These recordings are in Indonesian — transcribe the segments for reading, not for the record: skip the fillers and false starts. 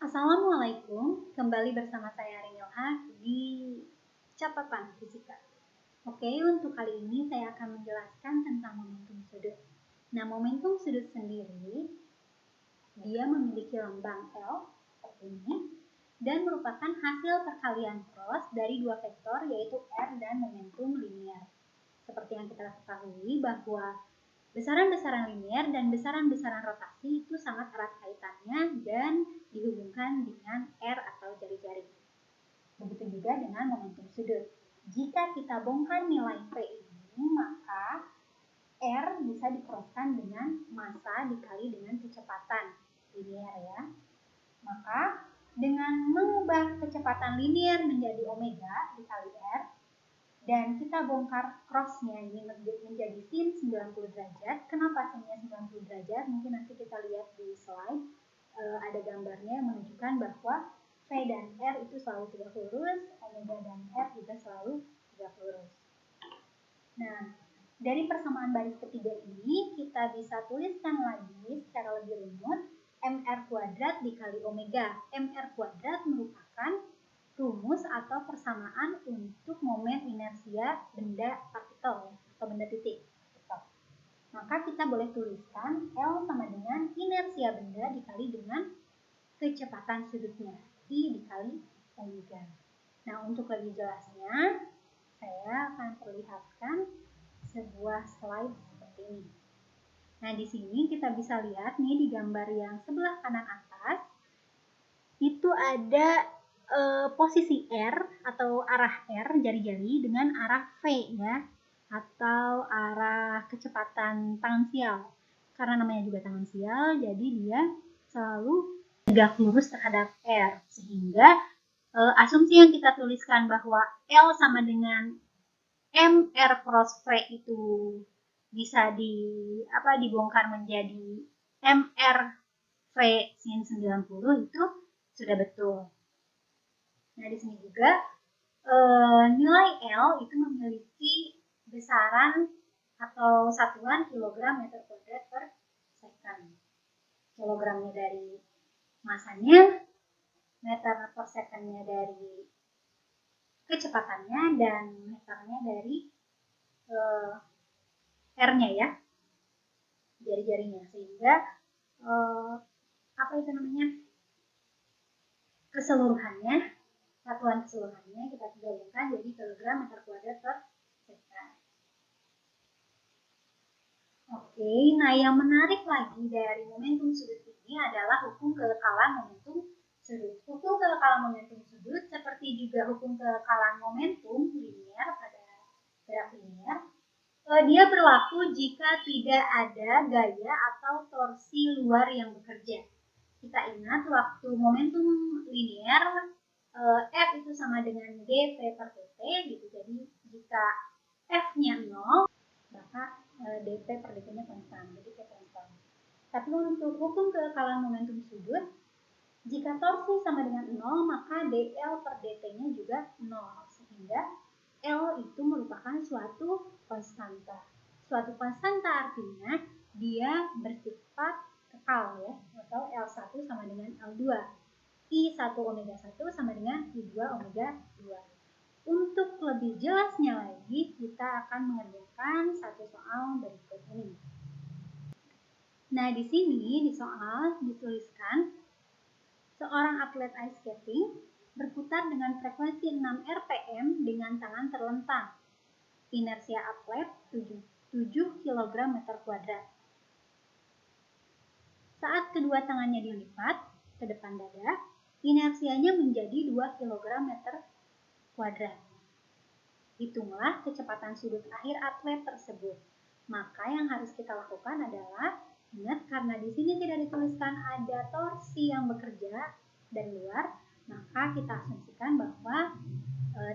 Assalamualaikum, kembali bersama saya Rinilha di catatan fisika. Oke, untuk kali ini saya akan menjelaskan tentang momentum sudut. Nah, momentum sudut sendiri, dia memiliki lambang L seperti ini, dan merupakan hasil perkalian cross dari dua vektor yaitu R dan momentum linier. Seperti yang kita ketahui bahwa besaran-besaran linier dan besaran-besaran rotasi itu sangat erat kaitannya dan dihubungkan dengan R atau jari-jari. Begitu juga dengan momentum sudut. Jika kita bongkar nilai P ini, maka R bisa dikroskan dengan massa dikali dengan kecepatan linier ya. Maka dengan mengubah kecepatan linier menjadi omega dikali R, dan kita bongkar crossnya ini menjadi sin 90 derajat. Kenapa sinnya 90 derajat? Mungkin nanti kita lihat di slide, ada gambarnya yang menunjukkan bahwa V dan R itu selalu tegak lurus, omega dan R juga selalu tegak lurus. Nah, dari persamaan baris ketiga ini kita bisa tuliskan lagi secara lebih runut mr kuadrat dikali omega. Mr kuadrat merupakan rumus atau persamaan untuk momen inersia benda partikel atau benda titik. Maka kita boleh tuliskan L sama dengan inersia benda dikali dengan kecepatan sudutnya, I dikali omega. Nah, untuk lebih jelasnya saya akan perlihatkan sebuah slide seperti ini. Nah, di sini kita bisa lihat nih di gambar yang sebelah kanan atas itu ada posisi R atau arah R jari-jari dengan arah V ya, atau arah kecepatan tangensial. Karena namanya juga tangensial, jadi dia selalu tegak lurus terhadap R, sehingga asumsi yang kita tuliskan bahwa L sama dengan mr cross V itu bisa dibongkar menjadi mr V sin 90 itu sudah betul. Nah, di sini juga nilai L itu memiliki besaran atau satuan kilogram meter kuadrat per second. Kilogramnya dari masanya, meter per secondnya dari kecepatannya, dan meternya dari R-nya ya, jari-jarinya, sehingga keseluruhannya, satuan keseluruhannya kita gabungkan jadi kilogram meter kuadrat per second. Oke, nah yang menarik lagi dari momentum sudut ini adalah hukum kelekalan momentum sudut. Hukum kelekalan momentum sudut seperti juga hukum kelekalan momentum linier pada gerak linier, dia berlaku jika tidak ada gaya atau torsi luar yang bekerja. Kita ingat waktu momentum linier, F itu sama dengan dV per dt gitu. Jadi jika F-nya 0, maka dV per dt-nya konstan, jadi konstan. Tapi untuk hukum kelekalan momentum sudut, jika torsi sama dengan 0, maka dL per dt-nya juga 0, sehingga L itu merupakan suatu konstanta. Suatu konstanta artinya dia bersifat kekal ya, atau L1 sama dengan L2. I1 omega 1 sama dengan I2 omega 2. Untuk lebih jelasnya lagi, kita akan mengerjakan satu soal berikut ini. Nah, di sini di soal dituliskan seorang atlet ice skating berputar dengan frekuensi 6 rpm dengan tangan terlentang. Inersia atlet 7 kg meter kuadrat. Saat kedua tangannya dilipat ke depan dada, inersianya menjadi 2 kg meter kuadrat. Hitunglah kecepatan sudut akhir atlet tersebut. Maka yang harus kita lakukan adalah, ingat karena di sini tidak dituliskan ada torsi yang bekerja dari luar, maka kita asumsikan bahwa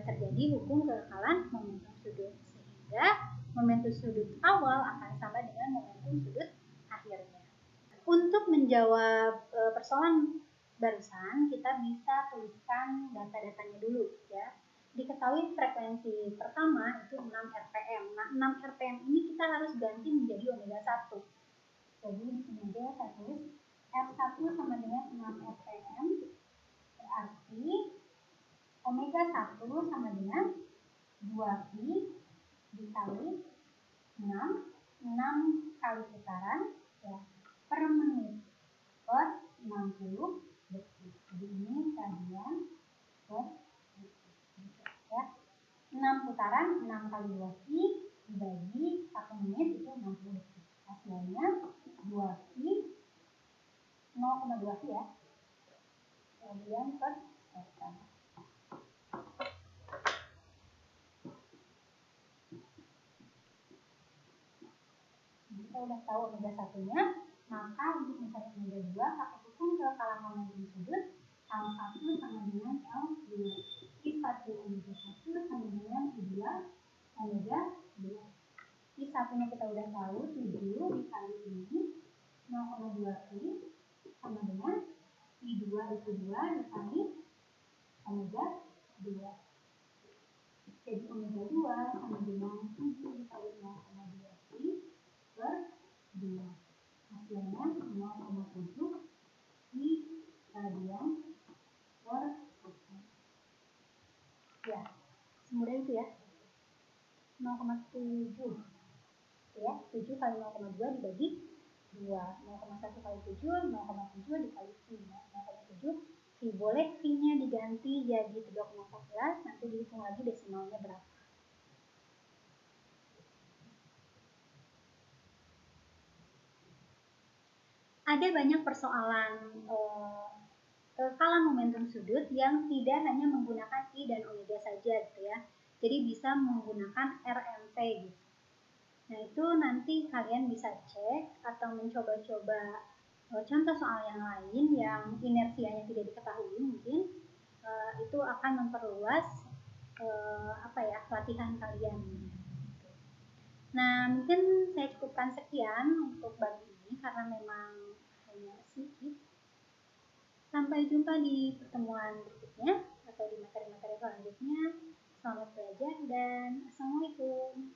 terjadi hukum kelekalan momentum sudut, sehingga momentum sudut awal akan sama dengan momentum sudut akhirnya. Untuk menjawab persoalan barusan, kita bisa tuliskan data-datanya dulu ya. Diketahui frekuensi pertama itu 6 rpm. Nah, 6 rpm ini kita harus ganti menjadi omega 1. Jadi di sini aja saya tulis R1 sama dengan 6 rpm jika 1 sama dengan 2pi dikali 6 kali putaran ya, per menit per 60 detik. Jadi ini radian per detik ya. 6 putaran 6 kali 2pi dibagi 1 menit itu 60 detik. Hasilnya 2pi 0,2pi ya. Radian per second. Kita udah tahu omega 1-nya, maka untuk mencari omega 2 pakai hitung keakalan momentum sudut L1 sama dengan L2. I1 omega 1 sama dengan I2 omega 2. I1-nya kita udah tahu 7 dikali ini 0,2pi sama dengan I2 itu 2 dikali omega 2. Jadi omega 2 sama dengan 7 dikali 0,2pi per 2. Hasilnya 0,7 di radian per second. Ya, semudah itu ya. 0,7 ya, 7 kali 0,2 dibagi 2. 0,1 kali 7, 0,7 dikali 5. 0,7 pi, boleh pi-nya diganti jadi 3,14, nanti dihitung lagi desimalnya berapa. Ada banyak persoalan keakalan momentum sudut yang tidak hanya menggunakan I dan omega saja gitu ya. Jadi bisa menggunakan RMT gitu. Nah itu nanti kalian bisa cek atau mencoba-coba contoh soal yang lain yang inersianya tidak diketahui mungkin itu akan memperluas latihan kalian. Nah mungkin saya cukupkan sekian untuk bagi ini karena memang hanya sedikit. Sampai jumpa di pertemuan berikutnya atau di materi-materi selanjutnya. Selamat belajar dan Assalamualaikum.